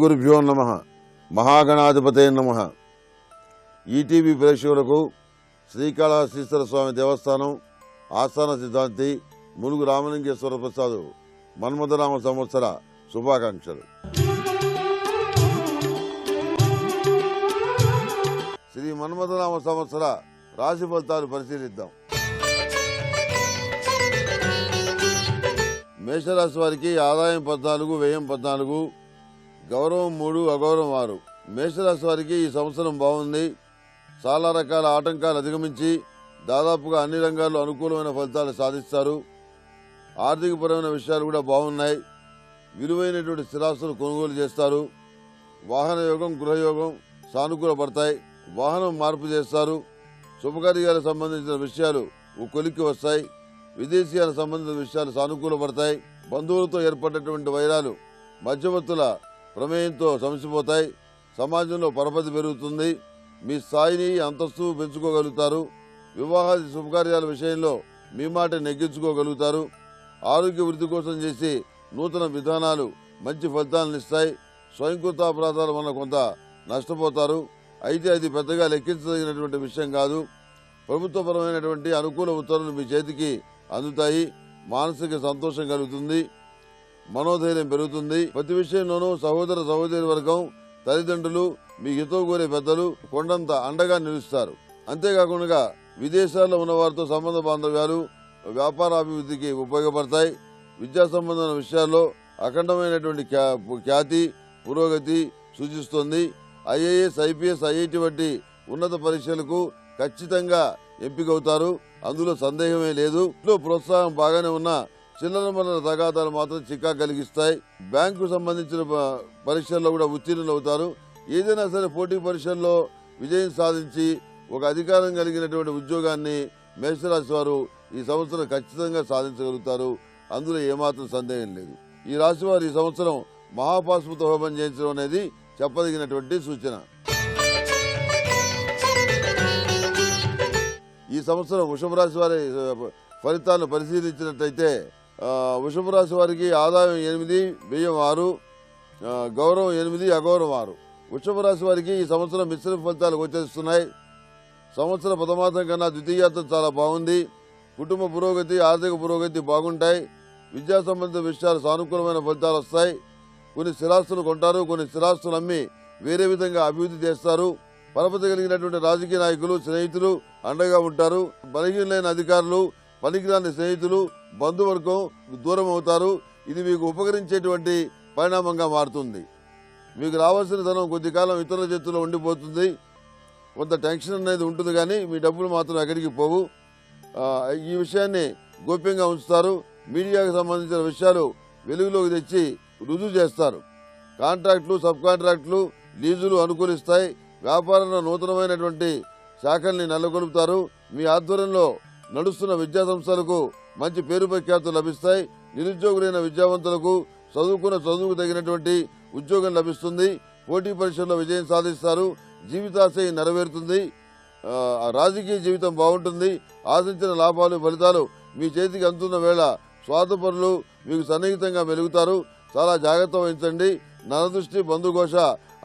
గురుభ్యో నమః. మహాగణాధిపతే నమః. ఈటీవీ ప్రేక్షకులకు శ్రీకాళహస్తీశ్వర స్వామి దేవస్థానం ఆస్థాన సిద్ధాంతి ములుగు రామలింగేశ్వర ప్రసాద్ మన్మథనామ సంవత్సర శుభాకాంక్షలు. శ్రీ మన్మథనామ సంవత్సర రాశి ఫలితాలు పరిశీలిద్దాం. మేషరాశి వారికి ఆదాయం 14, వ్యయం 14, గౌరవం 3, అగౌరవం 6. మేషరాశి వారికి ఈ సంవత్సరం బాగుంది. చాలా రకాల ఆటంకాలు అధిగమించి దాదాపుగా అన్ని రంగాల్లో అనుకూలమైన ఫలితాలు సాధిస్తారు. ఆర్థికపరమైన విషయాలు కూడా బాగున్నాయి. విలువైనటువంటి స్థిరాస్తులు కొనుగోలు చేస్తారు. వాహన యోగం, గృహయోగం సానుకూలపడతాయి. వాహనం మార్పు చేస్తారు. శుభకార్యాలకు సంబంధించిన విషయాలు కొలిక్కి వస్తాయి. విదేశీయాలకు సంబంధించిన విషయాలు సానుకూలపడతాయి. బంధువులతో ఏర్పడినటువంటి వైరాలు మధ్యవర్తుల ప్రమేయంతో సమసిపోతాయి. సమాజంలో పరపతి పెరుగుతుంది. మీ స్థాయిని, అంతస్తు పెంచుకోగలుగుతారు. వివాహాది శుభకార్యాల విషయంలో మీ మాట నెగ్గించుకోగలుగుతారు. ఆరోగ్య వృద్ధి కోసం చేసి నూతన విధానాలు మంచి ఫలితాలను ఇస్తాయి. స్వయంకృతాపరాధాల వల్ల కొంత నష్టపోతారు. అయితే అది పెద్దగా లెక్కించదగినటువంటి విషయం కాదు. ప్రభుత్వపరమైనటువంటి అనుకూల ఉత్తర్వులు మీ చేతికి అందుతాయి. మానసిక సంతోషం కలుగుతుంది. మనోధైర్యం పెరుగుతుంది. ప్రతి విషయంలోనూ సహోదర సహోదరి వర్గం, తల్లిదండ్రులు, మీ హితవు కోరే పెద్దలు కొండంత అండగా నిలుస్తారు. అంతేకాకుండా విదేశాల్లో ఉన్న వారితో సంబంధ బాంధవ్యాలు వ్యాపారాభివృద్ధికి ఉపయోగపడతాయి. విద్యా సంబంధమైన విషయాల్లో అఖండమైనటువంటి ఖ్యాతి, పురోగతి సూచిస్తుంది. ఐఏఎస్, ఐపీఎస్, ఐఐటి వంటి ఉన్నత పరీక్షలకు ఖచ్చితంగా ఎంపికవుతారు. అందులో సందేహమే లేదు. ప్రోత్సాహం బాగానే ఉన్నా చిల్లర మల్లర తగాదాలు మాత్రం చిక్కా కలిగిస్తాయి. బ్యాంకు సంబంధించిన పరీక్షల్లో కూడా ఉత్తీర్ణులు అవుతారు. ఏదైనా సరే పోటీ పరీక్షల్లో విజయం సాధించి ఒక అధికారం కలిగినటువంటి ఉద్యోగాన్ని మేషరాశి వారు ఈ సంవత్సరం ఖచ్చితంగా సాధించగలుగుతారు. అందులో ఏమాత్రం సందేహం లేదు. ఈ రాశి వారు ఈ సంవత్సరం మహాపాశుపత హోమం చేయించడం అనేది చెప్పదగినటువంటి సూచన. ఈ సంవత్సరం వృషభ రాశి వారి ఫలితాలను పరిశీలించినట్లయితే వృషభ రాశి వారికి ఆదాయం 8, వ్యయం 6, గౌరవం 8, అగౌరవం 6. వృషభ రాశి వారికి ఈ సంవత్సరం మిశ్రమ ఫలితాలు గోచరిస్తున్నాయి. సంవత్సర ప్రథమార్థం కన్నా ద్వితీయార్థం చాలా బాగుంది. కుటుంబ పురోగతి, ఆర్థిక పురోగతి బాగుంటాయి. విద్యా సంబంధిత విషయాలు సానుకూలమైన ఫలితాలు వస్తాయి. కొన్ని స్థిరాస్తులు కొంటారు. కొన్ని స్థిరాస్తులు అమ్మి వేరే విధంగా అభివృద్ధి చేస్తారు. పరపతి కలిగినటువంటి రాజకీయ నాయకులు, స్నేహితులు అండగా ఉంటారు. బలహీనమైన అధికారులు, పనికిరాని స్నేహితులు, బంధువర్గం దూరం అవుతారు. ఇది మీకు ఉపకరించేటువంటి పరిణామంగా మారుతుంది. మీకు రావాల్సిన ధనం కొద్ది కాలం ఇతరుల చేతుల్లో ఉండిపోతుంది. కొంత టెన్షన్ అనేది ఉంటుంది, కానీ మీ డబ్బులు మాత్రం ఎక్కడికి పోవు. ఈ విషయాన్ని గోప్యంగా ఉంచుతారు. మీడియాకు సంబంధించిన విషయాలు వెలుగులోకి తెచ్చి రుజువు చేస్తారు. కాంట్రాక్టులు, సబ్ కాంట్రాక్టులు, లీజులు అనుకూలిస్తాయి. వ్యాపారంలో నూతనమైనటువంటి శాఖల్ని నెలకొల్పుతారు. మీ ఆధ్వర్యంలో నడుస్తున్న విద్యా సంస్థలకు మంచి పేరు ప్రఖ్యాతులు లభిస్తాయి. నిరుద్యోగులైన విద్యావంతులకు చదువుకున్న చదువుకు తగినటువంటి ఉద్యోగం లభిస్తుంది. పోటీ పరీక్షల్లో విజయం సాధిస్తారు. జీవితాశయం నెరవేరుతుంది. రాజకీయ జీవితం బాగుంటుంది. ఆశించిన లాభాలు, ఫలితాలు మీ చేతికి అందుతున్న వేళ స్వార్థపరులు మీకు సన్నిహితంగా మెలుగుతారు. చాలా జాగ్రత్త వహించండి. నరదృష్టి, బంధుఘోష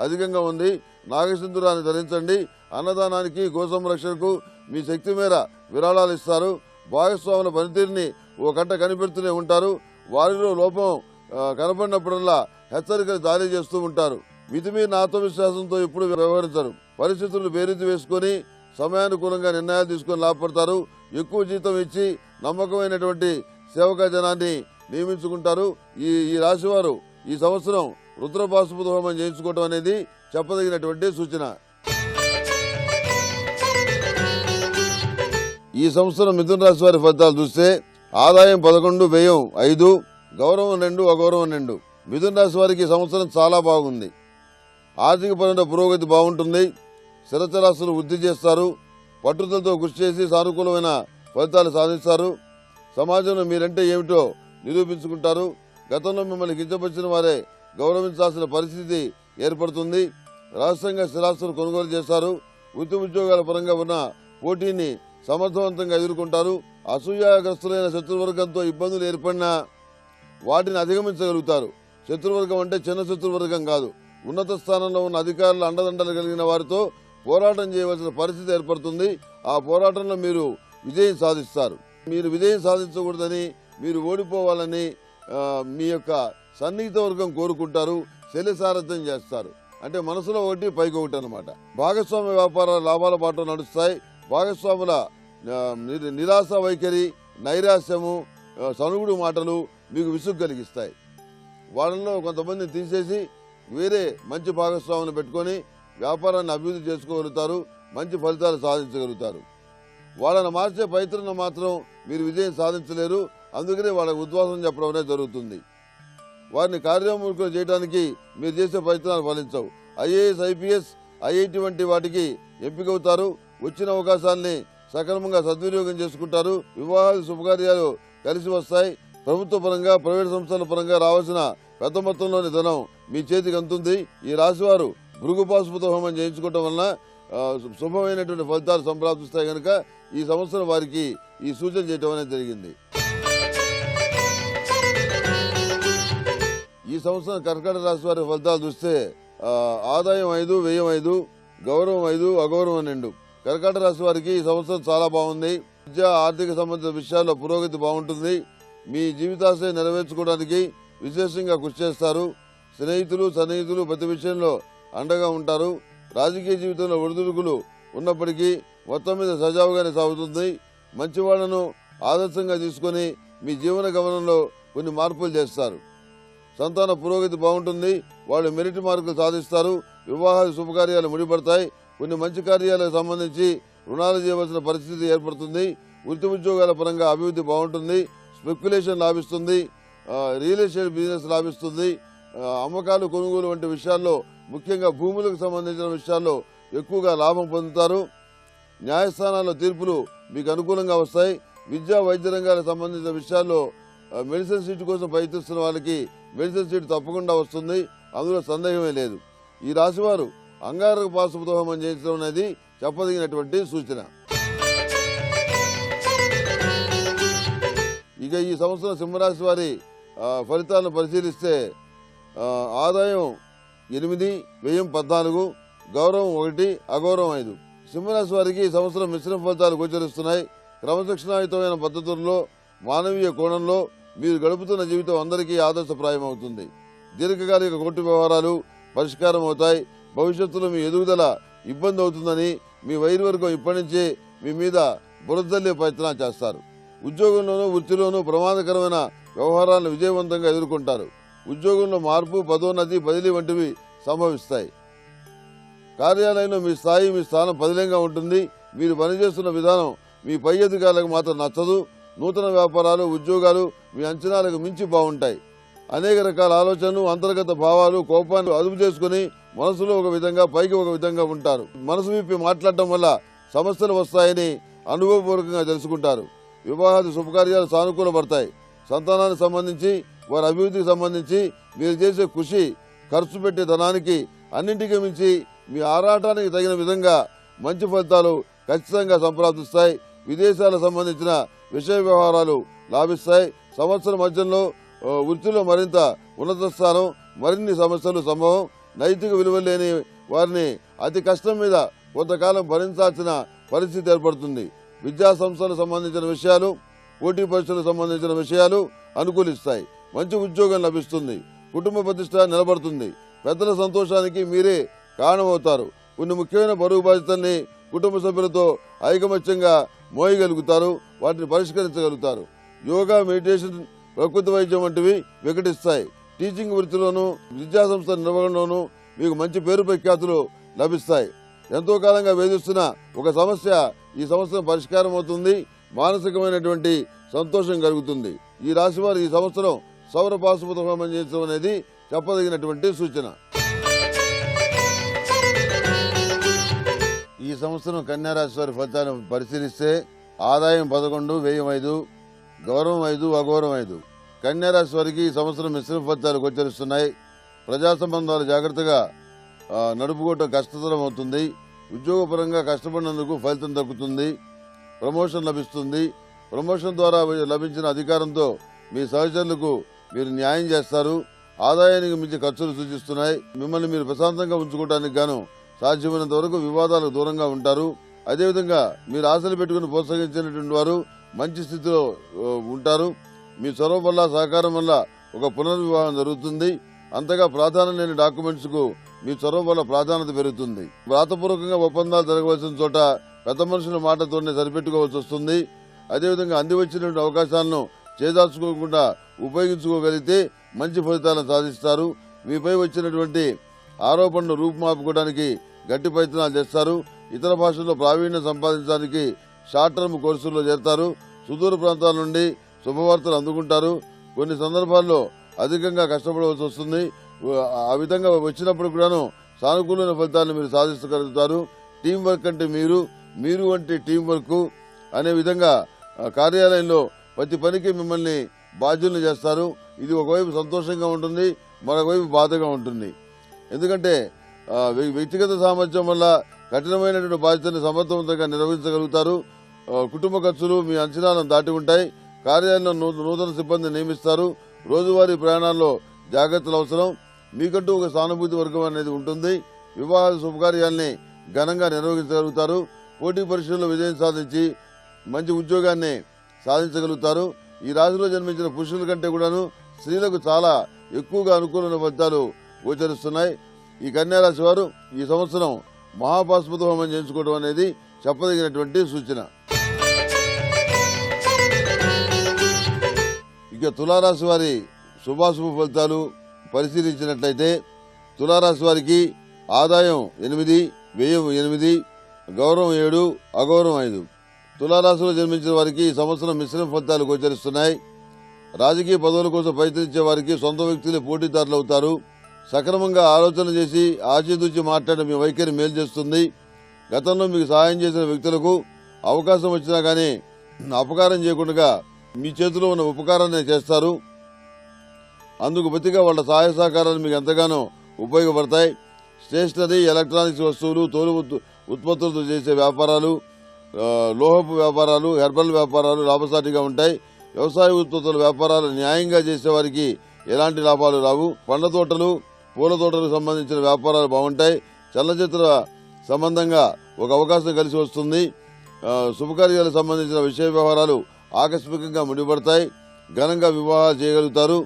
అధికంగా ఉంది. నాగసింధురాన్ని ధరించండి. అన్నదానానికి, గోసంరక్షణకు మీ శక్తి మేర విరాళాలు ఇస్తారు. భాగస్వాముల పనితీరుని ఓ కంట కనిపెడుతూనే ఉంటారు. వారిలో లోపం కనపడినప్పుడల్లా హెచ్చరికలు జారీ చేస్తూ ఉంటారు. మితిమీరిన ఆత్మవిశ్వాసంతో ఎప్పుడు వ్యవహరించరు. పరిస్థితులను బేరీజు వేసుకుని సమయానుకూలంగా నిర్ణయాలు తీసుకుని లాభపడతారు. ఎక్కువ జీతం ఇచ్చి నమ్మకమైనటువంటి సేవకా జనాన్ని నియమించుకుంటారు. ఈ రాశివారు ఈ సంవత్సరం రుద్రపాశుపత హోమం చేయించుకోవడం అనేది చెప్పదగినటువంటి సూచన. ఈ సంవత్సరం మిథున రాశి వారి ఫలితాలు చూస్తే ఆదాయం 11, వ్యయం 5, గౌరవం 2, అగౌరవం 2. మిథున రాశి వారికి ఈ సంవత్సరం చాలా బాగుంది. ఆర్థిక పరమైన పురోగతి బాగుంటుంది. స్థిరచరాస్తులు వృద్ధి చేస్తారు. పట్టుదలతో కృషి చేసి సానుకూలమైన ఫలితాలు సాధిస్తారు. సమాజంలో మీరంటే ఏమిటో నిరూపించుకుంటారు. గతంలో మిమ్మల్ని కించపరిచిన వారే గౌరవించాల్సిన పరిస్థితి ఏర్పడుతుంది. రహస్యంగా స్థిరాస్తులు కొనుగోలు చేస్తారు. వృత్తి ఉద్యోగాల పరంగా ఉన్న పోటీని సమర్థవంతంగా ఎదుర్కొంటారు. అసూయాగ్రస్తులైన శత్రువర్గంతో ఇబ్బందులు ఏర్పడినా వాటిని అధిగమించగలుగుతారు. శత్రువర్గం అంటే చిన్న శత్రువర్గం కాదు, ఉన్నత స్థానంలో ఉన్న అధికారులు అండదండలు కలిగిన వారితో పోరాటం చేయవలసిన పరిస్థితి ఏర్పడుతుంది. ఆ పోరాటంలో మీరు విజయం సాధిస్తారు. మీరు విజయం సాధించకూడదని, మీరు ఓడిపోవాలని మీ యొక్క సన్నిహిత వర్గం కోరుకుంటారు, శల్యసారథ్యం చేస్తారు. అంటే మనసులో ఒకటి పైకి ఒకటి అనమాట. భాగస్వామ్య వ్యాపారాల లాభాల బాట నడుస్తాయి. భాగస్వాముల నిరాశ వైఖరి, నైరాశ్యము, సనుగుడు మాటలు మీకు విసుగు కలిగిస్తాయి. వాళ్ళలో కొంతమందిని తీసేసి వేరే మంచి భాగస్వామిని పెట్టుకొని వ్యాపారాన్ని అభివృద్ధి చేసుకోగలుగుతారు, మంచి ఫలితాలు సాధించగలుగుతారు. వాళ్ళని మార్చే ప్రయత్నంలో మాత్రం మీరు విజయం సాధించలేరు. అందుకనే వాళ్ళకి ఉద్వాసం చెప్పడం అనేది జరుగుతుంది. వారిని కార్యోన్ముఖులు చేయడానికి మీరు చేసే ప్రయత్నాలు ఫలించవు. ఐఏఎస్, ఐపీఎస్, ఐఐటి వంటి వాటికి ఎంపికవుతారు. వచ్చిన అవకాశాన్ని సక్రమంగా సద్వినియోగం చేసుకుంటారు. వివాహాలు, శుభకార్యాలు కలిసి వస్తాయి. ప్రభుత్వ పరంగా, ప్రైవేట్ సంస్థల పరంగా రావాల్సిన పెద్ద మొత్తంలోని ధనం మీ చేతికి అందుతుంది. ఈ రాశివారు భృగు పాశుపత హోమం చేయించుకోవటం వలన శుభమైనటువంటి ఫలితాలు సంప్రాప్తిస్తాయి. కనుక ఈ సంవత్సరం వారికి ఈ సూచన చేయటం అనేది జరిగింది. ఈ సంవత్సరం కర్కాటక రాశి వారి ఫలితాలు చూస్తే ఆదాయం 5, వ్యయం 5, గౌరవం 5, అగౌరవం 2. కర్కాటక రాశి వారికి ఈ సంవత్సరం చాలా బాగుంది. విద్య, ఆర్థిక సంబంధిత విషయాల్లో పురోగతి బాగుంటుంది. మీ జీవితాశయం నెరవేర్చుకోవడానికి విశేషంగా కృషి చేస్తారు. స్నేహితులు, సన్నిహితులు ప్రతి విషయంలో అండగా ఉంటారు. రాజకీయ జీవితంలో ఒడిదుడుకులు ఉన్నప్పటికీ మొత్తం మీద సజావుగానే సాగుతుంది. మంచి వాళ్లను ఆదర్శంగా తీసుకుని మీ జీవన గమనంలో కొన్ని మార్పులు చేస్తారు. సంతాన పురోగతి బాగుంటుంది. వాళ్ళు మెరిట్ మార్కులు సాధిస్తారు. వివాహాలు, శుభకార్యాలు ముడిపడతాయి. కొన్ని మంచి కార్యాలకు సంబంధించి రుణాలు చేయవలసిన పరిస్థితి ఏర్పడుతుంది. వృత్తి ఉద్యోగాల పరంగా అభివృద్ధి బాగుంటుంది. స్పెక్యులేషన్ లాభిస్తుంది. రియల్ ఎస్టేట్ బిజినెస్ లాభిస్తుంది. అమ్మకాలు, కొనుగోలు వంటి విషయాల్లో, ముఖ్యంగా భూములకు సంబంధించిన విషయాల్లో ఎక్కువగా లాభం పొందుతారు. న్యాయస్థానాల్లో తీర్పులు మీకు అనుకూలంగా వస్తాయి. విద్యా, వైద్య రంగాలకు సంబంధించిన విషయాల్లో మెడిసిన్ సీటు కోసం ప్రయత్నిస్తున్న వాళ్ళకి మెడిసిన్ సీటు తప్పకుండా వస్తుంది. అందులో సందేహమే లేదు. ఈ రాశివారు అంగారక పాశుపత హోమం చేయించడం అనేది చెప్పదగినటువంటి సూచన. ఇక ఈ సంవత్సరం సింహరాశి వారి ఫలితాలను పరిశీలిస్తే ఆదాయం 8, వ్యయం 14, గౌరవం 1, అగౌరవం 5. సింహరాశి వారికి ఈ సంవత్సరం మిశ్రమ ఫలితాలు గోచరిస్తున్నాయి. క్రమశిక్షణాయుతమైన పద్ధతుల్లో, మానవీయ కోణంలో మీరు గడుపుతున్న జీవితం అందరికీ ఆదర్శప్రాయం అవుతుంది. దీర్ఘకాలిక కోర్టు వ్యవహారాలు పరిష్కారం అవుతాయి. భవిష్యత్తులో మీ ఎదుగుదల ఇబ్బంది అవుతుందని మీ వైరువర్గం ఇప్పటి నుంచే మీ మీద బురదల్లే ప్రయత్నాలు చేస్తారు. ఉద్యోగంలోనూ, వృత్తిలోనూ ప్రమాదకరమైన వ్యవహారాలను విజయవంతంగా ఎదుర్కొంటారు. ఉద్యోగంలో మార్పు, పదోన్నతి, బదిలీ వంటివి సంభవిస్తాయి. కార్యాలయంలో మీ స్థాయి, మీ స్థానం పదిలంగా ఉంటుంది. మీరు పనిచేస్తున్న విధానం మీ పై అధికారులకు మాత్రం నచ్చదు. నూతన వ్యాపారాలు, ఉద్యోగాలు మీ అంచనాలకు మించి బాగుంటాయి. అనేక రకాల ఆలోచనలు, అంతర్గత భావాలు, కోపాన్ని అదుపు చేసుకుని మనసులో ఒక విధంగా, పైకి ఒక విధంగా ఉంటారు. మనసు విప్పి మాట్లాడటం వల్ల సమస్యలు వస్తాయని అనుభవపూర్వకంగా తెలుసుకుంటారు. వివాహాది శుభకార్యాలు సానుకూలపడతాయి. సంతానానికి సంబంధించి, వారి అభివృద్ధికి సంబంధించి మీరు చేసే కృషి, ఖర్చు పెట్టే ధనానికి అన్నింటికీ మించి మీ ఆరాటానికి తగిన విధంగా మంచి ఫలితాలు ఖచ్చితంగా సంప్రాప్తిస్తాయి. విదేశాలకు సంబంధించిన విషయ వ్యవహారాలు లాభిస్తాయి. సంవత్సరం మధ్యంలో వృత్తిలో మరింత ఉన్నత స్థానం, మరిన్ని సమస్యలు సంభవం. నైతిక విలువలు లేని వారిని అతి కష్టం మీద కొంతకాలం భరించాల్సిన పరిస్థితి ఏర్పడుతుంది. విద్యా సంస్థలకు సంబంధించిన విషయాలు, పోటీ పరీక్షలకు సంబంధించిన విషయాలు అనుకూలిస్తాయి. మంచి ఉద్యోగం లభిస్తుంది. కుటుంబ ప్రతిష్ట నిలబడుతుంది. పెద్దల సంతోషానికి మీరే కారణమవుతారు. కొన్ని ముఖ్యమైన బరువు బాధ్యతల్ని కుటుంబ సభ్యులతో ఐకమత్యంగా మోయగలుగుతారు. వాటిని పరిష్కరించగలుగుతారు. యోగా, మెడిటేషన్, ప్రకృతి వైద్యం వంటివి వికటిస్తాయి. టీచింగ్ వృత్తిలోనూ, విద్యాసంస్థ నిర్వహణలోనూ మీకు మంచి పేరు ప్రఖ్యాతులు లభిస్తాయి. ఎంతో కాలంగా వేధిస్తున్న ఒక సమస్య ఈ సంవత్సరం పరిష్కారం అవుతుంది. మానసికమైనటువంటి సంతోషం కలుగుతుంది. ఈ రాశి వారు ఈ సంవత్సరం సౌర పాశుపత హోమం చేయించడం అనేది చెప్పదగినటువంటి సూచన. ఈ సంవత్సరం కన్యా రాశి వారి ఫలితాలను పరిశీలిస్తే ఆదాయం 11, వ్యయం 5, గౌరవం 5, అగౌరవం 5. కన్యా రాశి వారికి ఈ సంవత్సరం మిశ్రమ ఫలితాలు గోచరిస్తున్నాయి. ప్రజా సంబంధాలు జాగ్రత్తగా నడుపుకోవటం కష్టతరం అవుతుంది. ఉద్యోగపరంగా కష్టపడినందుకు ఫలితం దక్కుతుంది. ప్రమోషన్ లభిస్తుంది. ప్రమోషన్ ద్వారా లభించిన అధికారంతో మీ సహచరులకు మీరు న్యాయం చేస్తారు. ఆదాయానికి మించి ఖర్చులు సూచిస్తున్నాయి. మిమ్మల్ని మీరు ప్రశాంతంగా ఉంచుకోవడానికి గాను సాధ్యమైనంత వరకు వివాదాలకు దూరంగా ఉంటారు. అదేవిధంగా మీరు ఆశలు పెట్టుకుని ప్రోత్సహించినటువంటి వారు మంచి స్థితిలో ఉంటారు. మీ చొరవ వల్ల సహకారం వల్ల ఒక పునర్వివాహం జరుగుతుంది. అంతగా ప్రాధాన్యం లేని డాక్యుమెంట్స్ కు మీ చొరవ వల్ల ప్రాధాన్యత పెరుగుతుంది. వ్రాతపూర్వకంగా ఒప్పందాలు జరగవలసిన చోట పెద్ద మనుషుల మాటతోనే సరిపెట్టుకోవాల్సి వస్తుంది. అదేవిధంగా అందివచ్చినటువంటి అవకాశాలను చేదార్చుకోకుండా ఉపయోగించుకోగలిగితే మంచి ఫలితాలను సాధిస్తారు. మీపై వచ్చినటువంటి ఆరోపణలు రూపుమాపుకోవడానికి గట్టి ప్రయత్నాలు చేస్తారు. ఇతర భాషల్లో ప్రావీణ్యం సంపాదించడానికి షార్ట్ టర్మ్ కోర్సుల్లో చేరతారు. సుదూర ప్రాంతాల నుండి శుభవార్తలు అందుకుంటారు. కొన్ని సందర్భాల్లో అధికంగా కష్టపడవలసి వస్తుంది. ఆ విధంగా వచ్చినప్పుడు కూడాను సానుకూలమైన ఫలితాలను మీరు సాధించగలుగుతారు. టీం వర్క్ అంటే మీరు అంటే టీం వర్క్ అనే విధంగా కార్యాలయంలో ప్రతి పనికి మిమ్మల్ని బాధ్యుల్ని చేస్తారు. ఇది ఒకవైపు సంతోషంగా ఉంటుంది, మరొకవైపు బాధగా ఉంటుంది. ఎందుకంటే వ్యక్తిగత సామర్థ్యం వల్ల కఠినమైనటువంటి బాధ్యతను సమర్థవంతంగా నిర్వహించగలుగుతారు. కుటుంబ ఖర్చులు మీ అంచనాలను దాటి ఉంటాయి. కార్యాలయంలో నూతన సిబ్బంది నియమిస్తారు. రోజువారీ ప్రయాణాల్లో జాగ్రత్తలు అవసరం. మీకంటూ ఒక సానుభూతి వర్గం అనేది ఉంటుంది. వివాహ శుభకార్యాల్ని ఘనంగా నిర్వహించగలుగుతారు. పోటీ పరీక్షల్లో విజయం సాధించి మంచి ఉద్యోగాన్ని సాధించగలుగుతారు. ఈ రాశిలో జన్మించిన పురుషుల కంటే కూడాను స్త్రీలకు చాలా ఎక్కువగా అనుకూలమైన ఫలితాలు గోచరిస్తున్నాయి. ఈ కన్యా రాశి వారు ఈ సంవత్సరం మహాపాశుపత హోమం చేయించుకోవడం అనేది చెప్పదగినటువంటి సూచన. ఇక తులారాశి వారి శుభాశుభ ఫలితాలు పరిశీలించినట్లయితే తులారాశి వారికి ఆదాయం 8, వ్యయం 8, గౌరవం 7, అగౌరవం 5. తులారాశిలో జన్మించిన వారికి ఈ సంవత్సరం మిశ్రమ ఫలితాలు గోచరిస్తున్నాయి. రాజకీయ పదవుల కోసం ప్రయత్నించే వారికి సొంత వ్యక్తులే పోటీదారులు అవుతారు. సక్రమంగా ఆలోచన చేసి ఆచితూచి మాట్లాడే మీ వైఖరి మేలు చేస్తుంది. గతంలో మీకు సహాయం చేసిన వ్యక్తులకు అవకాశం వచ్చినా గానీ అపకారం చేయకుండా మీ చేతిలో ఉన్న ఉపకారాన్ని చేస్తారు. అందుకు ప్రతిగా వాళ్ళ సహాయ సహకారాలు మీకు ఎంతగానో ఉపయోగపడతాయి. స్టేషనరీ, ఎలక్ట్రానిక్స్ వస్తువులు, తోలు ఉత్పత్తులతో చేసే వ్యాపారాలు, లోహపు వ్యాపారాలు, హెర్బల్ వ్యాపారాలు లాభసాటిగా ఉంటాయి. వ్యవసాయ ఉత్పత్తుల వ్యాపారాలు న్యాయంగా చేసే వారికి ఎలాంటి లాభాలు రావు. పండ్ల తోటలు, పూల తోటలకు సంబంధించిన వ్యాపారాలు బాగుంటాయి. చలనచిత్ర సంబంధంగా ఒక అవకాశం కలిసి వస్తుంది. శుభకార్యాలకు సంబంధించిన విషయ వ్యవహారాలు ఆకస్మికంగా ముడిపడతాయి. ఘనంగా వివాహాలు చేయగలుగుతారు.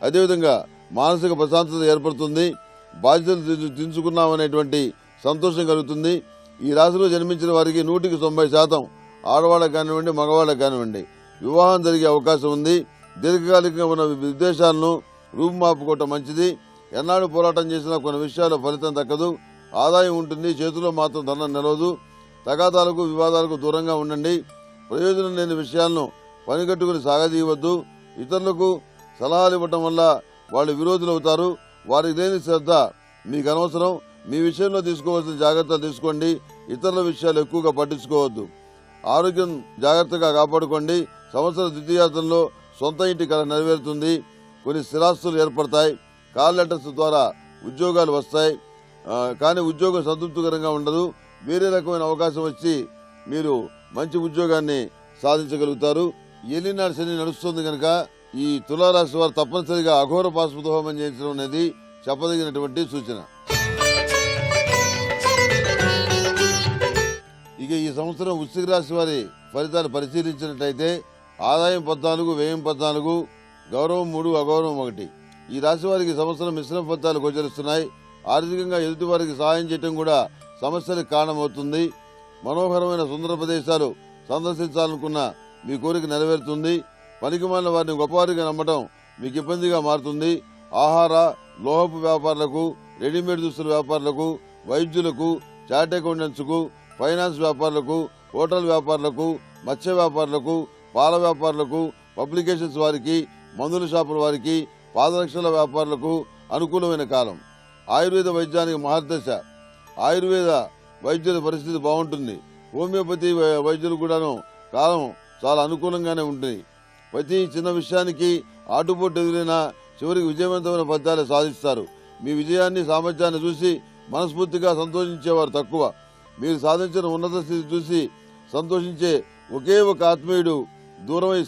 అదేవిధంగా మానసిక ప్రశాంతత ఏర్పడుతుంది. బాధ్యతలు దించుకున్నామనేటువంటి సంతోషం కలుగుతుంది. ఈ రాశిలో జన్మించిన వారికి 100% ఆడవాళ్ళకు కానివ్వండి, మగవాళ్ళకు కానివ్వండి వివాహం జరిగే అవకాశం ఉంది. దీర్ఘకాలికంగా ఉన్న విద్వేషాలను రూపుమాపుకోవటం మంచిది. ఎన్నాడు పోరాటం చేసినా కొన్ని విషయాల్లో ఫలితం దక్కదు. ఆదాయం ఉంటుంది, చేతిలో మాత్రం ధనం నిలవదు. తగాదాలకు, వివాదాలకు దూరంగా ఉండండి. ప్రయోజనం లేని విషయాలను పనిగట్టుకుని సాగదీయవద్దు. ఇతరులకు సలహాలు ఇవ్వటం వల్ల వాళ్ళు విరోధులవుతారు. వారికి లేని శ్రద్ధ మీకు అనవసరం. మీ విషయంలో తీసుకోవాల్సిన జాగ్రత్తలు తీసుకోండి. ఇతరుల విషయాలు ఎక్కువగా పట్టించుకోవద్దు. ఆరోగ్యం జాగ్రత్తగా కాపాడుకోండి. సంవత్సర ద్వితీయార్థంలో సొంత ఇంటి కల నెరవేరుతుంది. కొన్ని స్థిరాస్తులు ఏర్పడతాయి. కాల్ లెటర్స్ ద్వారా ఉద్యోగాలు వస్తాయి. కానీ ఉద్యోగం సంతృప్తికరంగా ఉండదు. వేరే రకమైన అవకాశం వచ్చి మీరు మంచి ఉద్యోగాన్ని సాధించగలుగుతారు. ఏలినాడు శని నడుస్తుంది కనుక ఈ తులారాశి వారు తప్పనిసరిగా అఘోర పాశుపత హోమం చేయించడం అనేది చెప్పదగినటువంటి సూచన. ఇక ఈ సంవత్సరం వృశ్చిక రాశి వారి ఫలితాలు పరిశీలించినట్లయితే ఆదాయం 14, వ్యయం 14, గౌరవం 3, అగౌరవం 1. ఈ రాశి వారికి సంవత్సరం మిశ్రమ ఫలితాలు గోచరిస్తున్నాయి. ఆర్థికంగా ఎదుటి వారికి సహాయం చేయడం కూడా సమస్యలకు కారణమవుతుంది. మనోహరమైన సుందర ప్రదేశాలు సందర్శించాలనుకున్న మీ కోరిక నెరవేరుతుంది. పనికిమాలిన వారిని గొప్పవారిగా నమ్మటం మీకు ఇబ్బందిగా మారుతుంది. ఆహార, లోహపు వ్యాపారులకు, రెడీమేడ్ దుస్తుల వ్యాపారులకు, వైద్యులకు, చార్ట్ అకౌంటెంట్స్కు, ఫైనాన్స్ వ్యాపారులకు, హోటల్ వ్యాపారులకు, మత్స్య వ్యాపారులకు, పాల వ్యాపారులకు, పబ్లికేషన్స్ వారికి, మందుల షాపుల వారికి, పాదరక్షల వ్యాపారులకు అనుకూలమైన కాలం. ఆయుర్వేద వైద్యానికి మహర్దశ. ఆయుర్వేద వైద్యుల పరిస్థితి బాగుంటుంది. హోమియోపతి వైద్యులు కూడాను కాలం చాలా అనుకూలంగానే ఉంటుంది. ప్రతి చిన్న విషయానికి ఆటుపోటు ఎదురైనా చివరికి విజయవంతమైన ఫలితాలు సాధిస్తారు. మీ విజయాన్ని, సామర్థ్యాన్ని చూసి మనస్ఫూర్తిగా సంతోషించేవారు తక్కువ. మీరు సాధించిన ఉన్నత స్థితి చూసి సంతోషించే ఒకే ఒక ఆత్మీయుడు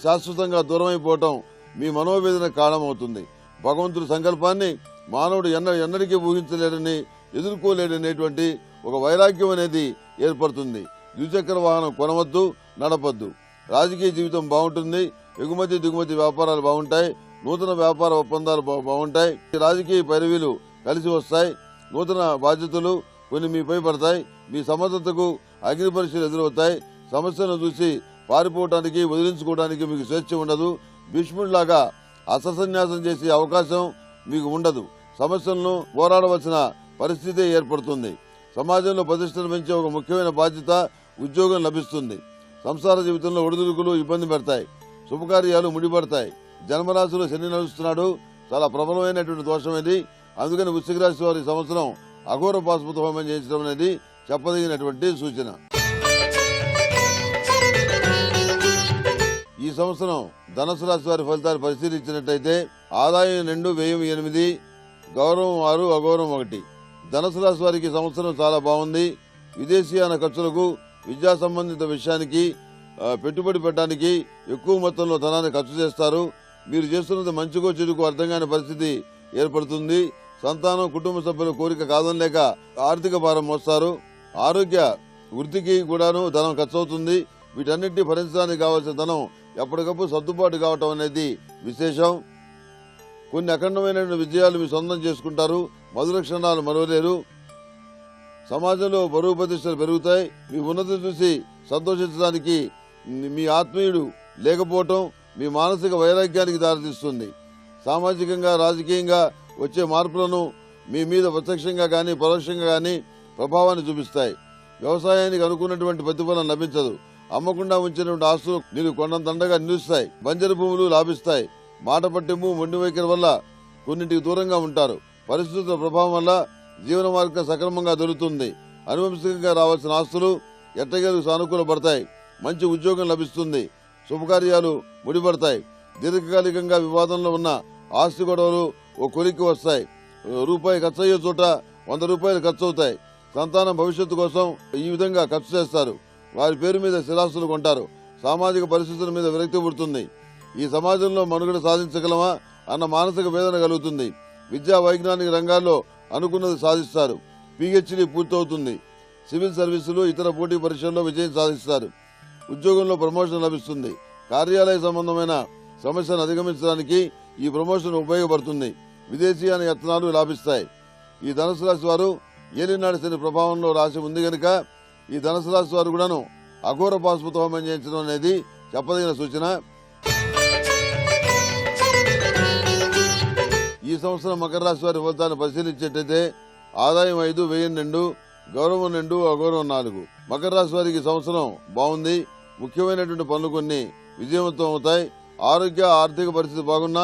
శాశ్వతంగా దూరమైపోవటం మీ మనోవేదన కారణమవుతుంది. భగవంతుడి సంకల్పాన్ని మానవుడు ఎన్నటికీ ఊహించలేడని, ఎదుర్కోలేడనేటువంటి ఒక వైరాగ్యం అనేది ఏర్పడుతుంది. ద్విచక్ర వాహనం కొనవద్దు, నడపద్దు. రాజకీయ జీవితం బాగుంటుంది. ఎగుమతి దిగుమతి వ్యాపారాలు బాగుంటాయి. నూతన వ్యాపార ఒప్పందాలు బాగుంటాయి. రాజకీయ పరివిలు కలిసి వస్తాయి. నూతన బాధ్యతలు కొన్ని మీపై పడతాయి. మీ సమర్థతకు అగ్ని పరీక్షలు ఎదురవుతాయి. సమస్యలను చూసి పారిపోవడానికి, వదిలించుకోవడానికి మీకు స్వేచ్ఛ ఉండదు. భీష్ముడిలాగా అస్త్రసన్యాసం చేసే అవకాశం మీకు ఉండదు. సమస్యలను పోరాడవలసిన పరిస్థితి ఏర్పడుతుంది. సమాజంలో ప్రతిష్టను పెంచే ఒక ముఖ్యమైన బాధ్యత, ఉద్యోగం లభిస్తుంది. సంసార జీవితంలో ఒడిదుడుకులు ఇబ్బంది పెడతాయి. శుభకార్యాలు ముడిపడతాయి. జన్మరాశిలో శని నడుస్తున్నాడు. చాలా ప్రబలమైనటువంటి దోషం ఇది. అందుకని వృశ్చిక రాశి వారి సంవత్సరం అఘోర పాశుపత హోమం చేయించడం అనేది చెప్పదగినటువంటి సూచన. ఈ సంవత్సరం ధనుసు రాశి వారి ఫలితాలు పరిశీలించినట్టయితే ఆదాయం 2, వ్యయం 8, గౌరవం 6, అగౌరవం 1. ధనుసు రాశి వారికి సంవత్సరం చాలా బాగుంది. విదేశీయాన ఖర్చులకు, విద్యా సంబంధిత విషయానికి, పెట్టుబడి పెట్టడానికి ఎక్కువ మొత్తంలో ధనాన్ని ఖర్చు చేస్తారు. మీరు చేస్తున్నది మంచికో చెడుకో అర్థం కాని పరిస్థితి ఏర్పడుతుంది. సంతానం, కుటుంబ సభ్యుల కోరిక కాదనలేక ఆర్థిక భారం మోస్తారు. ఆరోగ్య వృద్ధికి కూడాను ధనం ఖర్చు అవుతుంది. వీటన్నిటిని భరించడానికి కావాల్సిన ధనం ఎప్పటికప్పుడు సర్దుబాటు కావటం అనేది విశేషం. కొన్ని అఖండమైనటువంటి విజయాలు మీ సొంతం చేసుకుంటారు. మధుర క్షణాలు మరవలేరు. సమాజంలో బరువు ప్రతిష్టలు పెరుగుతాయి. మీ ఉన్నతిని చూసి సంతోషించడానికి మీ ఆత్మీయుడు లేకపోవటం మీ మానసిక వైరాగ్యానికి దారితీస్తుంది. సామాజికంగా, రాజకీయంగా వచ్చే మార్పులను మీ మీద ప్రత్యక్షంగా కానీ పరోక్షంగా కానీ ప్రభావాన్ని చూపిస్తాయి. వ్యవసాయానికి అనుకున్నటువంటి ప్రతిఫలం లభించదు. అమ్మకుండా ఉంచినటువంటి ఆస్తులు నీకు కొండంతండగా నిలుస్తాయి. బంజరు భూములు లాభిస్తాయి. మాట పట్టింపు, మొండి వైఖరి వల్ల కొన్నింటికి దూరంగా ఉంటారు. పరిస్థితుల ప్రభావం వల్ల జీవన మార్గం సక్రమంగా దొరుకుతుంది. అనువంశికంగా రావాల్సిన ఆస్తులు ఎట్టగేలకు సానుకూల పడతాయి. మంచి ఉద్యోగం లభిస్తుంది. శుభకార్యాలు ముడిపడతాయి. దీర్ఘకాలికంగా వివాదంలో ఉన్న ఆస్తి గొడవలు ఓ కొలిక్కి వస్తాయి. రూపాయి ఖర్చు అయ్యే చోట 100 రూపాయలు ఖర్చు అవుతాయి. సంతానం భవిష్యత్తు కోసం ఈ విధంగా ఖర్చు చేస్తారు. వారి పేరు మీద స్థిరాస్తులు కొంటారు. సామాజిక పరిస్థితుల మీద విరక్తి పుడుతుంది. ఈ సమాజంలో మనుగడ సాధించగలమా అన్న మానసిక వేదన కలుగుతుంది. విద్యా వైజ్ఞానిక రంగాల్లో అనుకున్నది సాధిస్తారు. పీహెచ్డీ పూర్తవుతుంది. సివిల్ సర్వీసులు, ఇతర పోటీ పరీక్షల్లో విజయం సాధిస్తారు. ఉద్యోగంలో ప్రమోషన్ లభిస్తుంది. కార్యాలయ సంబంధమైన సమస్యను అధిగమించడానికి ఈ ప్రమోషన్ ఉపయోగపడుతుంది. విదేశీయాన యత్నాలు లాభిస్తాయి. ఈ ధనుసు రాశి వారు ఏలినాడు శని ప్రభావంలో రాశి ఉంది కనుక ఈ ధనుసు రాశి వారు కూడాను అఘోర పాశుపత హోమం చేయించడం అనేది చెప్పదగిన సూచన. ఈ సంవత్సరం మకర రాశి వారి ఫలితాన్ని పరిశీలించేటైతే ఆదాయం 5, వ్యయం 2, గౌరవం 2, అగౌరవం 4. మకర రాశి వారికి సంవత్సరం బాగుంది. ముఖ్యమైనటువంటి పనులు కొన్ని విజయవంతం అవుతాయి. ఆరోగ్య, ఆర్థిక పరిస్థితి బాగున్నా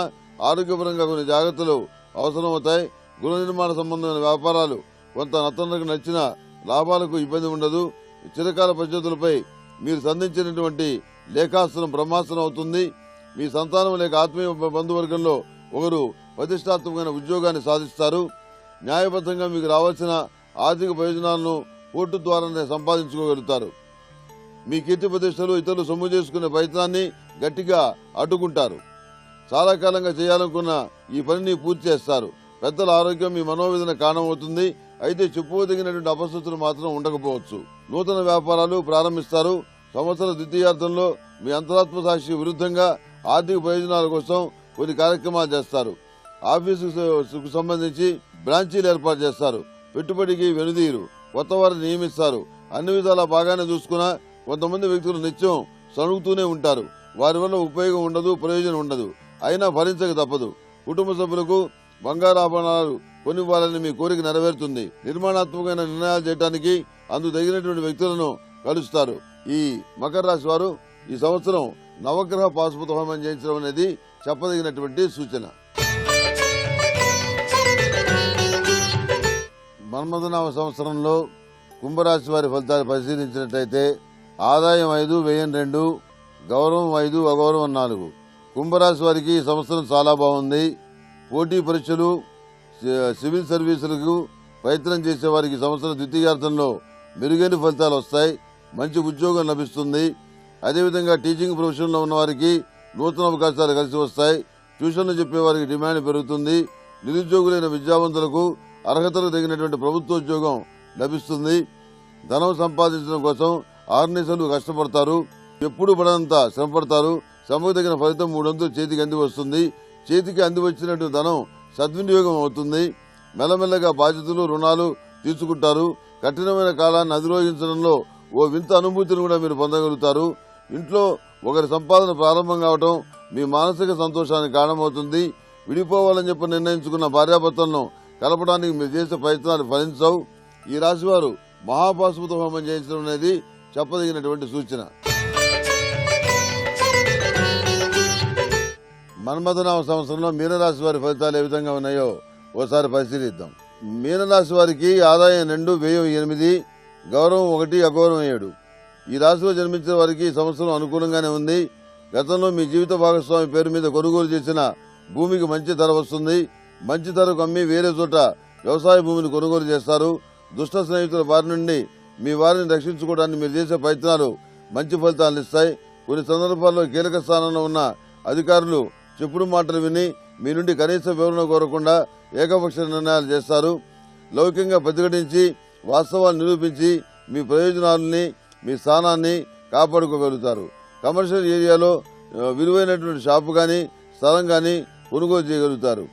ఆరోగ్యపరంగా కొన్ని జాగ్రత్తలు అవసరమవుతాయి. గృహ నిర్మాణ సంబంధమైన వ్యాపారాలు కొంత నత్తనకు నచ్చిన లాభాలకు ఇబ్బంది ఉండదు. చిరకాల పద్ధతులపై మీరు సంధించినటువంటి లేఖాస్త్రం బ్రహ్మాస్త్రం అవుతుంది. మీ సంతానం లేక ఆత్మీయ బంధువర్గంలో ఒకరు ప్రతిష్టాత్మకమైన ఉద్యోగాన్ని సాధిస్తారు. న్యాయబద్ధంగా మీకు రావాల్సిన ఆర్థిక ప్రయోజనాలను కోర్టు ద్వారానే సంపాదించుకోగలుగుతారు. మీ కీర్తి ప్రతిష్టలు, ఇతరులు సొమ్ము చేసుకునే ప్రయత్నాన్ని గట్టిగా అడ్డుకుంటారు. చాలా కాలంగా చేయాలనుకున్న ఈ పనిని పూర్తి చేస్తారు. పెద్దల ఆరోగ్యం మీ మనోవేదన కారణమవుతుంది. అయితే చెప్పుకోదగినటువంటి అపశృతులు మాత్రం ఉండకపోవచ్చు. నూతన వ్యాపారాలు ప్రారంభిస్తారు. సంవత్సర ద్వితీయార్థంలో మీ అంతరాత్మ సాక్షి విరుద్ధంగా ఆర్థిక ప్రయోజనాల కోసం కొన్ని కార్యక్రమాలు చేస్తారు. ఆఫీసుకు సంబంధించి బ్రాంచీలు ఏర్పాటు చేస్తారు. పెట్టుబడికి వెనుదీరు. కొత్త వారిని నియమిస్తారు. అన్ని విధాలా బాగానే చూసుకున్నా కొంతమంది వ్యక్తులు నిత్యం సణుగుతూనే ఉంటారు. వారి వల్ల ఉపయోగం ఉండదు, ప్రయోజనం ఉండదు. అయినా భరించక తప్పదు. కుటుంబ సభ్యులకు బంగారు ఆభరణాలు కొనివ్వాలని మీ కోరిక నెరవేరుతుంది. నిర్మాణాత్మకమైన నిర్ణయాలు చేయడానికి అందుకు తగినటువంటి వ్యక్తులను కలుస్తారు. ఈ మకర రాశి వారు ఈ సంవత్సరం నవగ్రహ పాశుపత హోమం చేయించడం అనేది చెప్పదగినటువంటి సూచన. మన్మథనామ సంవత్సరంలో కుంభరాశి వారి ఫలితాలు పరిశీలించినట్లయితే ఆదాయం 5, వ్యయం 2, గౌరవం 5, అగౌరవం 4. కుంభరాశి వారికి ఈ సంవత్సరం చాలా బాగుంది. పోటీ పరీక్షలు, సివిల్ సర్వీసులకు ప్రయత్నం చేసే వారికి సంవత్సరం ద్వితీయార్థంలో మెరుగైన ఫలితాలు వస్తాయి. మంచి ఉద్యోగం లభిస్తుంది. అదేవిధంగా టీచింగ్ ప్రొఫెషన్లో ఉన్న వారికి నూతన అవకాశాలు కలిసి వస్తాయి. ట్యూషన్లు చెప్పేవారికి డిమాండ్ పెరుగుతుంది. నిరుద్యోగులైన విద్యావంతులకు అర్హతలకు తగినటువంటి ప్రభుత్వోద్యోగం లభిస్తుంది. ధనం సంపాదించడం కోసం ఆర్నిసలు కష్టపడతారు. ఎప్పుడు పడనంత శ్రమపడతారు. శ్రమకు తగిన ఫలితం 3 వంతులు చేతికి అంది వస్తుంది. చేతికి అంది వచ్చినట్టు ధనం సద్వినియోగం అవుతుంది. మెల్లమెల్లగా బాధ్యతలు రుణాలు తీర్చుకుంటారు. కఠినమైన కాలాన్ని అధిరోహించడంలో ఓ వింత అనుభూతిని కూడా మీరు పొందగలుగుతారు. ఇంట్లో ఒకరి సంపాదన ప్రారంభం కావడం మీ మానసిక సంతోషానికి కారణమవుతుంది. విడిపోవాలని చెప్పి నిర్ణయించుకున్న భార్యాభర్తలను కలపడానికి మీరు చేసే ప్రయత్నాలు ఫలించవు. ఈ రాశి వారు మహాపాశుపత హోమం చేయించడం అనేది చెప్పదగినటువంటి సూచన. మన్మథనామ సంవత్సరంలో మీనరాశి వారి ఫలితాలు ఏ విధంగా ఉన్నాయో ఓసారి పరిశీలిద్దాం. మీనరాశి వారికి ఆదాయం 2, వ్యయం 8, గౌరవం 1, అగౌరవం 7. ఈ రాశిలో జన్మించిన వారికి ఈ సంవత్సరం అనుకూలంగానే ఉంది. గతంలో మీ జీవిత భాగస్వామి పేరు మీద కొనుగోలు చేసిన భూమికి మంచి ధర వస్తుంది. మంచి ధరకు అమ్మి వేరే చోట వ్యవసాయ భూమిని కొనుగోలు చేస్తారు. దుష్ట స్నేహితుల బారి నుండి మీ వారిని రక్షించుకోవడానికి మీరు చేసే ప్రయత్నాలు మంచి ఫలితాలను ఇస్తాయి. కొన్ని సందర్భాల్లో కీలక స్థానంలో ఉన్న అధికారులు చెప్పుడు మాటలు విని మీ నుండి కనీస వివరణ కోరకుండా ఏకపక్ష నిర్ణయాలు చేస్తారు. లౌకికంగా ప్రతిఘటించి వాస్తవాలు నిరూపించి మీ ప్రయోజనాలని మీ స్థానాన్ని కాపాడుకోగలుగుతారు. కమర్షియల్ ఏరియాలో విలువైనటువంటి షాపు కానీ స్థలం కానీ కొనుగోలు చేయగలుగుతారు.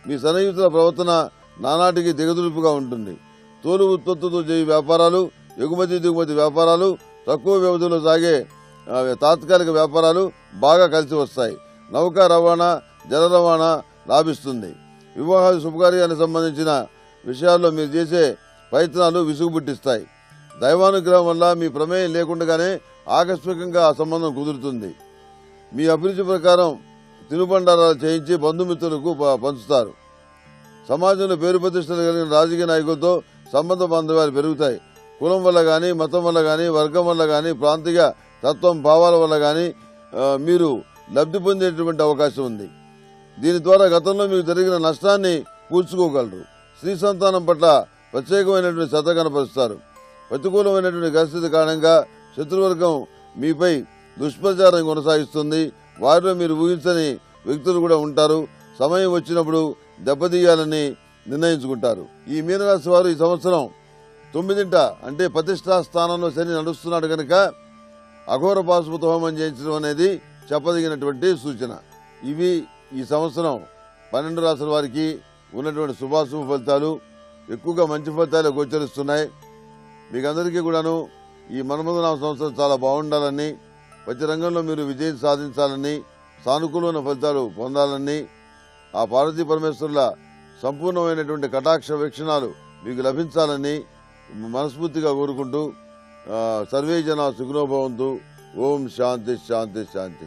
మీ సన్నిహితుల ప్రవర్తన నానాటికి దిగదులుపుగా ఉంటుంది. తోలు ఉత్పత్తులతో చేయు వ్యాపారాలు, ఎగుమతి దిగుమతి వ్యాపారాలు, తక్కువ వ్యవధిలో సాగే తాత్కాలిక వ్యాపారాలు బాగా కలిసి వస్తాయి. నౌకా రవాణా, జల రవాణా లాభిస్తుంది. వివాహాలు శుభకార్యానికి సంబంధించిన విషయాల్లో మీరు చేసే ప్రయత్నాలు విసుగుబుట్టిస్తాయి. దైవానుగ్రహం వల్ల మీ ప్రమేయం లేకుండానే ఆకస్మికంగా ఆ సంబంధం కుదురుతుంది. మీ అభిరుచి ప్రకారం తినుబండారాలు చేయించి బంధుమిత్రులకు పంచుతారు. సమాజంలో పేరు ప్రతిష్టలు కలిగిన రాజకీయ నాయకులతో సంబంధ బాంధవ్యాలు పెరుగుతాయి. కులం వల్ల కానీ, మతం వల్ల కానీ, వర్గం వల్ల కానీ, ప్రాంతీయ తత్వం భావాల వల్ల కానీ మీరు లబ్ధి పొందేటువంటి అవకాశం ఉంది. దీని ద్వారా గతంలో మీకు జరిగిన నష్టాన్ని పూడ్చుకోగలరు. స్త్రీ సంతానం పట్ల ప్రత్యేకమైనటువంటి శ్రద్ధ కనపరుస్తారు. ప్రతికూలమైనటువంటి పరిస్థితి కారణంగా శత్రువర్గం మీపై దుష్ప్రచారం కొనసాగిస్తుంది. వారిలో మీరు ఊహించని వ్యక్తులు కూడా ఉంటారు. సమయం వచ్చినప్పుడు దెబ్బతీయాలని నిర్ణయించుకుంటారు. ఈ మీనరాశి వారు ఈ సంవత్సరం 9వ అంటే ప్రతిష్టా స్థానంలో శని నడుస్తున్నాడు కనుక అఘోర పాశుపత హోమం చేయించడం అనేది చెప్పదగినటువంటి సూచన. ఇవి ఈ సంవత్సరం 12 రాశుల వారికి ఉన్నటువంటి శుభాశుభ ఫలితాలు. ఎక్కువగా మంచి ఫలితాలు గోచరిస్తున్నాయి. మీకందరికీ కూడాను ఈ మన్మథనామ సంవత్సరం చాలా బాగుండాలని, ప్రతి రంగంలో మీరు విజయం సాధించాలని, సానుకూలమైన ఫలితాలు పొందాలని, ఆ పార్వతీ పరమేశ్వరుల సంపూర్ణమైనటువంటి కటాక్ష వీక్షణాలు మీకు లభించాలని మనస్ఫూర్తిగా కోరుకుంటూ సర్వే జనా సుఖినో భవంతు. ఓం శాంతి శాంతి శాంతి.